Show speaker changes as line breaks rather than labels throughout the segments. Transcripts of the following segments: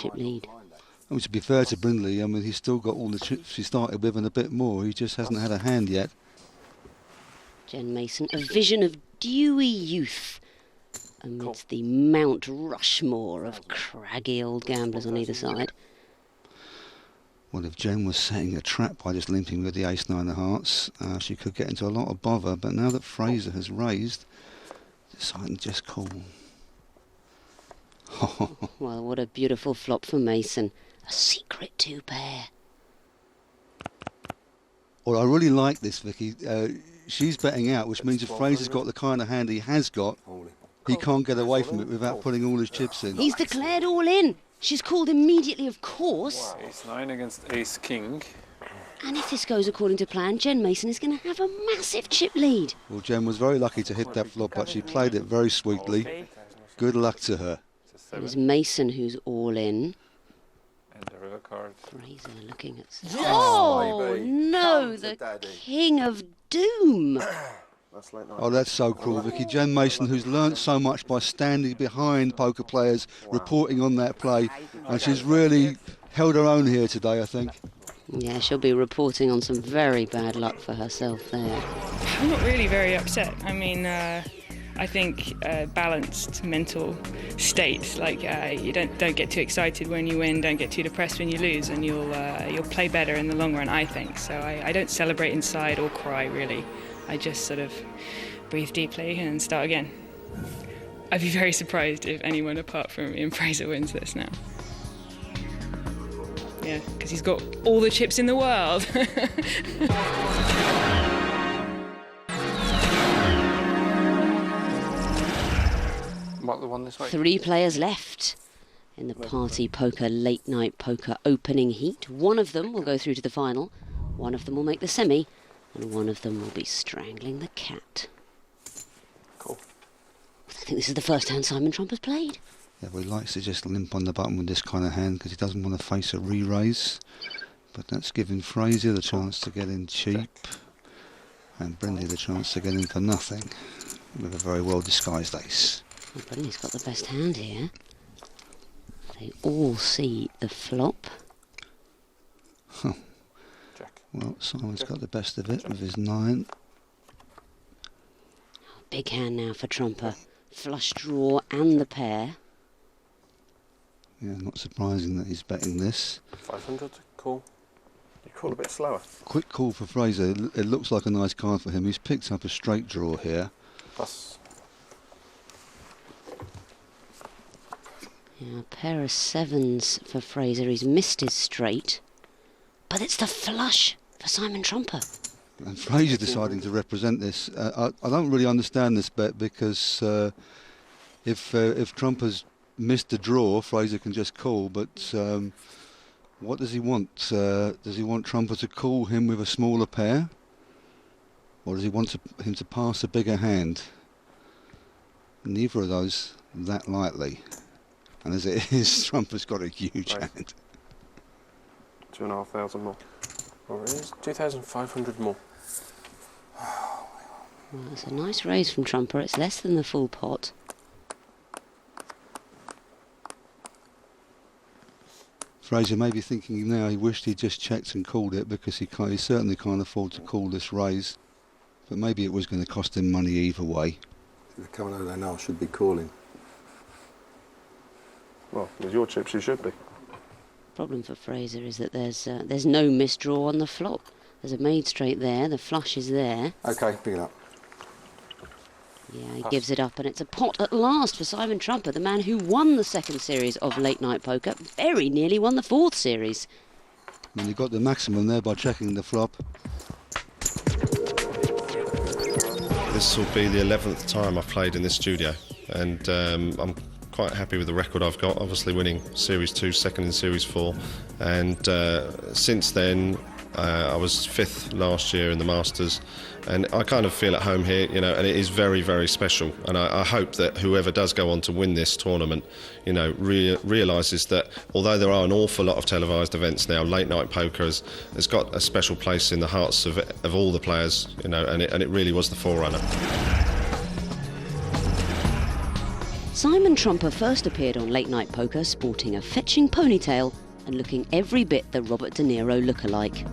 chip lead.
Well, to be fair to Brindley, I mean, he's still got all the chips he started with and a bit more. He just hasn't had a hand yet.
Jen Mason, a vision of dewy youth amidst the Mount Rushmore of craggy old gamblers on either side.
Well, if Jen was setting a trap by just limping with the ace-9 of hearts, she could get into a lot of bother. But now that Fraser has raised, deciding to just call.
Well, what a beautiful flop for Mason. A secret 2-pair.
Well, I really like this, Vicky. She's betting out, which means if Fraser's got the kind of hand he has got, he can't get away from it without putting all his chips in.
He's declared all in. She's called immediately, of course.
Ace-9 against Ace-King.
And if this goes according to plan, Jen Mason is going to have a massive chip lead.
Well, Jen was very lucky to hit that flop, but she played it very sweetly. Good luck to her.
It was Mason who's all in.
And the river card.
Fraser looking at... Oh, no, the king of doom.
Oh, that's so cruel, Vicky. Jen Mason, who's learnt so much by standing behind poker players, reporting on that play, and she's really held her own here today, I think.
Yeah, she'll be reporting on some very bad luck for herself there.
I'm not really very upset. I mean, I think balanced mental state. Like you don't get too excited when you win, don't get too depressed when you lose, and you'll play better in the long run, I think. So I don't celebrate inside or cry really. I just sort of breathe deeply and start again. I'd be very surprised if anyone apart from Ian Fraser wins this now. Yeah, because he's got all the chips in the world.
Mark the one this way.
3 players left in the party poker, late night poker opening heat. One of them will go through to the final, one of them will make the semi, and one of them will be strangling the cat.
Cool.
I think this is the first hand Simon Trump has played.
Yeah, well, he likes to just limp on the button with this kind of hand because he doesn't want to face a re-raise. But that's giving Fraser the chance to get in cheap and Brindley the chance to get in for nothing with a very well disguised ace.
Well, Brindley's got the best hand here. They all see the flop.
Well, Simon's got the best of it with his 9.
Big hand now for Trumper. Flush draw and the pair.
Yeah, not surprising that he's betting this.
500, cool. You call a bit slower.
Quick call for Fraser. It looks like a nice card for him. He's picked up a straight draw here.
Plus.
Yeah, a pair of 7s for Fraser. He's missed his straight. But it's the flush for Simon Trumper.
And Fraser deciding to represent this. I don't really understand this bet because if Trumper's missed a draw, Fraser can just call. But what does he want? Does he want Trumper to call him with a smaller pair? Or does he want him to pass a bigger hand? Neither of those that lightly. And as it is, Trumper's got a huge hand.
2,500 more. Or it is 2,500 more.
Well, that's a nice raise from Trumper. It's less than the full pot.
Fraser may be thinking now he wished he'd just checked and called it because he certainly can't afford to call this raise. But maybe it was going to cost him money either way.
If you're coming over there now, should be calling.
Well, with your chips you should be.
Problem for Fraser is that there's no misdraw on the flop. There's a made straight there, the flush is there.
Okay, pick it up.
Yeah, he gives it up, and it's a pot at last for Simon Trumper, the man who won the second series of Late Night Poker, very nearly won the 4th series.
And he got the maximum there by checking the flop.
This will be the 11th time I've played in this studio, and I'm quite happy with the record I've got, obviously winning Series 2, second in Series 4, and since then I was 5th last year in the Masters, and I kind of feel at home here, you know, and it is very, very special, and I hope that whoever does go on to win this tournament, you know, realises that although there are an awful lot of televised events now, late night poker has got a special place in the hearts of all the players, you know, and it really was the forerunner.
Simon Trumper first appeared on Late Night Poker sporting a fetching ponytail and looking every bit the Robert De Niro lookalike.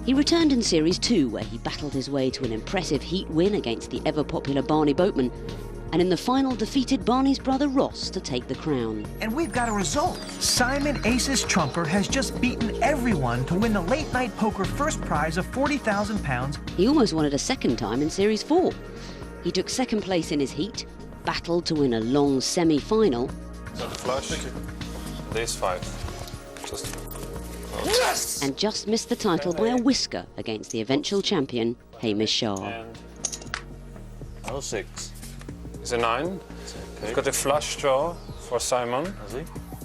He returned in Series 2, where he battled his way to an impressive heat win against the ever-popular Barney Boatman, and in the final defeated Barney's brother Ross to take the crown.
And we've got a result. Simon Aces Trumper has just beaten everyone to win the Late Night Poker first prize of £40,000.
He almost won it a second time in Series 4. He took second place in his heat, battled to win a long semi-final.
Is that the flush? These 5. Just...
Yes!
And just missed the title by a whisker against the eventual champion, Hamish Shah.
And...
Oh, 6.
It's a 9. We've got a flush draw for Simon.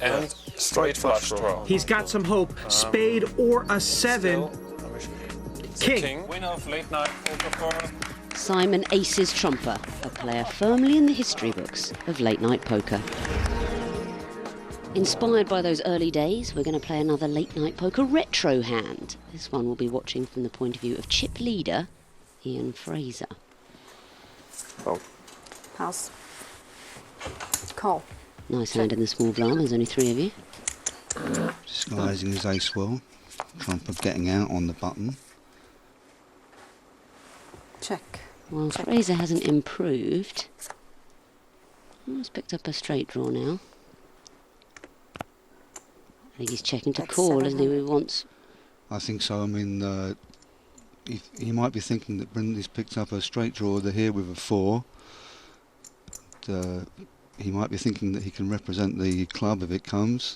And straight flush draw.
He's got some hope. Spade or a 7. King.
Winner of Late Night Poker for...
Simon Aces Trumper, a player firmly in the history books of Late Night Poker. Inspired by those early days, we're going to play another Late Night Poker retro hand. This one will be watching from the point of view of chip leader, Ian Fraser.
Oh.
Pass. Call.
Nice hand in the small blind, there's only 3 of you.
Disguising his ace well. Trumper getting out on the button.
Check.
Well,
Check.
Fraser hasn't improved. He's picked up a straight draw now. I think he's checking to
That's
call, isn't he?
700.
He wants...
I think so. I mean, he might be thinking that Brindley's picked up a straight draw. They're here with a 4. He might be thinking that he can represent the club if it comes.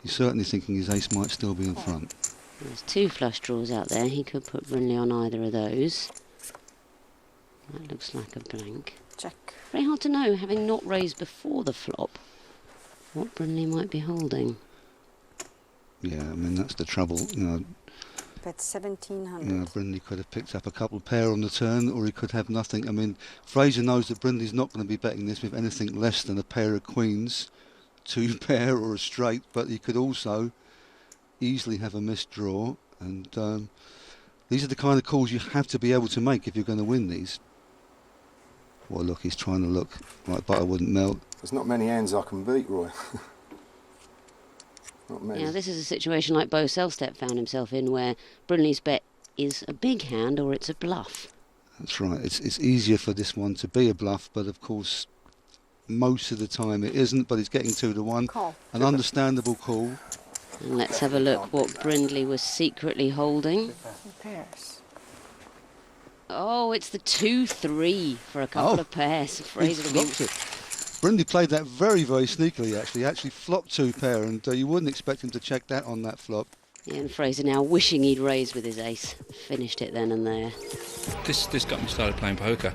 He's certainly thinking his ace might still be in front.
There's 2 flush draws out there. He could put Brindley on either of those. That looks like a blank.
Check.
Very hard to know, having not raised before the flop, what Brindley might be holding.
Yeah, I mean, that's the trouble.
That's 1700.
Brindley could have picked up a couple of pair on the turn, or he could have nothing. I mean, Fraser knows that Brindley's not going to be betting this with anything less than a pair of queens, 2 pair or a straight, but he could also easily have a missed draw. And these are the kind of calls you have to be able to make if you're going to win these. Well, look, he's trying to look like butter wouldn't melt.
There's not many hands I can beat, Roy. Not many.
Now, this is a situation like Bo Selstep found himself in, where Brindley's bet is a big hand or it's a bluff.
That's right. It's easier for this one to be a bluff, but of course, most of the time it isn't. But it's getting 2 to 1.
Call.
An understandable call.
And let's have a look what Brindley was secretly holding.
Pairs.
Oh, it's the 2-3 for a couple of pairs.
He
Fraser will be...
flopped it. Brindley played that very, very sneakily, actually. He actually flopped 2 pair, and you wouldn't expect him to check that on that flop.
Ian Fraser now wishing he'd raised with his ace. Finished it then and there.
This got me started playing poker.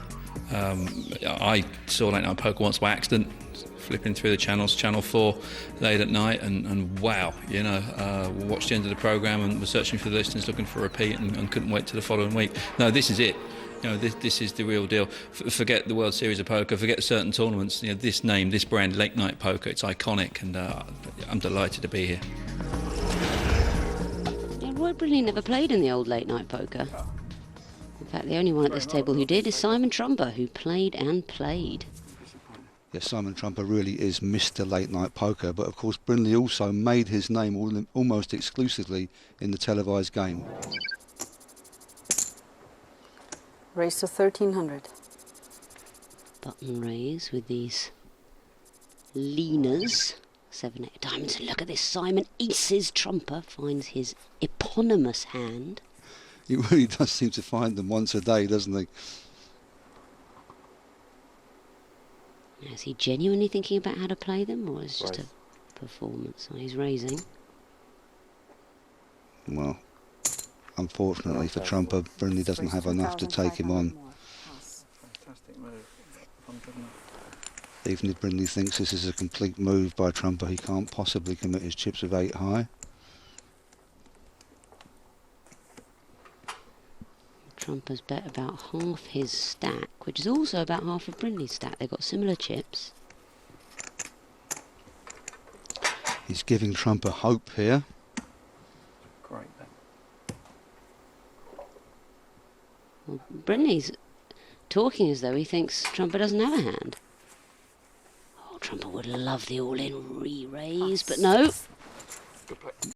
I saw Late Night Poker once by accident, flipping through the channels, Channel 4, late at night, and wow, watched the end of the programme and was searching for the listings, looking for a repeat, and couldn't wait till the following week. No, this is it. This is the real deal. Forget the World Series of Poker, forget certain tournaments. This name, this brand, Late Night Poker, it's iconic, and I'm delighted to be here.
Yeah, Roy Brindley never played in the old Late Night Poker. In fact, the only one at this table who did is Simon Trumper, who played and played.
Yes, Simon Trumper really is Mr. Late Night Poker, but of course Brindley also made his name almost exclusively in the televised game.
Raise to 1300.
Button raise with these leaners. 7-8 diamonds. And look at this. Simon Aces Trumper finds his eponymous hand.
He really does seem to find them once a day, doesn't he?
Is he genuinely thinking about how to play them, or is it just a performance? So he's raising.
Well, unfortunately for Trumper, Brindley doesn't have enough to take him on.
Fantastic move.
Even if Brindley thinks this is a complete move by Trumper, he can't possibly commit his chips of 8 high.
Trumper's bet about half his stack, which is also about half of Brindley's stack. They've got similar chips.
He's giving Trumper hope here.
Great bet.
Well, Brindley's talking as though he thinks Trumper doesn't have a hand. Oh, Trumper would love the all-in re-raise, but no.